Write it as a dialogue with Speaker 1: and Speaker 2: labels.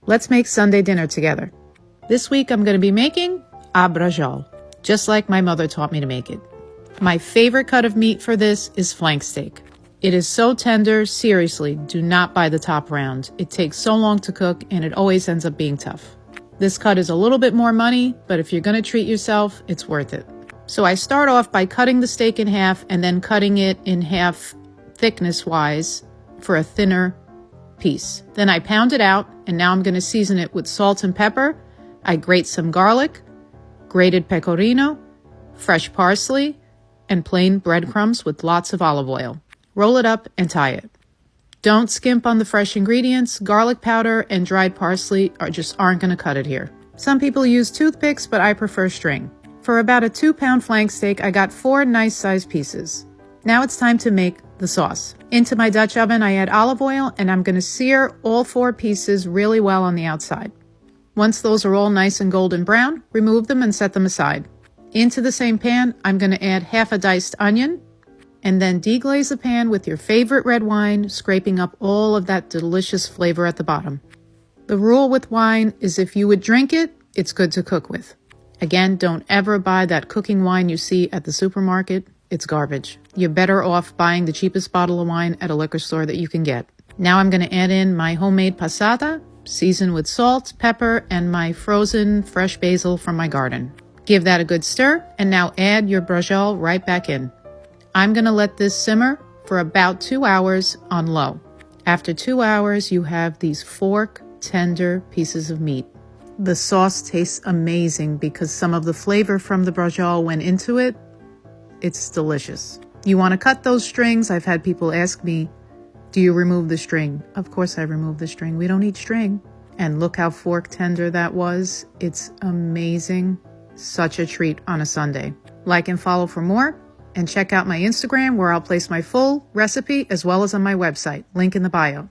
Speaker 1: Let's make Sunday dinner together. This week I'm going to be making a braciole, just like my mother taught me to make it. My favorite cut of meat for this is flank steak. It is so tender, seriously, do not buy the top round. It takes so long to cook and it always ends up being tough. This cut is a little bit more money, but if you're going to treat yourself, it's worth it. So I start off by cutting the steak in half and then cutting it in half thickness-wise for a thinner piece. Then I pound it out, and now I'm going to season it with salt and pepper. I grate some garlic, grated pecorino, fresh parsley, and plain breadcrumbs with lots of olive oil. Roll it up and tie it. Don't skimp on the fresh ingredients. Garlic powder and dried parsley aren't going to cut it here. Some people use toothpicks, but I prefer string. For about a 2-pound flank steak, I got 4 nice-sized pieces. Now it's time to make the sauce. Into my Dutch oven, I add olive oil, and I'm going to sear all 4 pieces really well on the outside. Once those are all nice and golden brown, remove them and set them aside. Into the same pan, I'm going to add half a diced onion, and then deglaze the pan with your favorite red wine, scraping up all of that delicious flavor at the bottom. The rule with wine is if you would drink it, it's good to cook with. Again, don't ever buy that cooking wine you see at the supermarket. It's garbage. You're better off buying the cheapest bottle of wine at a liquor store that you can get. Now I'm going to add in my homemade passata, seasoned with salt, pepper, and my frozen fresh basil from my garden. Give that a good stir, and now add your braciole right back in. I'm going to let this simmer for about 2 hours on low. After 2 hours, you have these fork tender pieces of meat. The sauce tastes amazing because some of the flavor from the braciole went into it. It's delicious. You want to cut those strings. I've had people ask me, do you remove the string? Of course I remove the string. We don't eat string. And look how fork tender that was. It's amazing. Such a treat on a Sunday. Like and follow for more. And check out my Instagram where I'll place my full recipe as well as on my website. Link in the bio.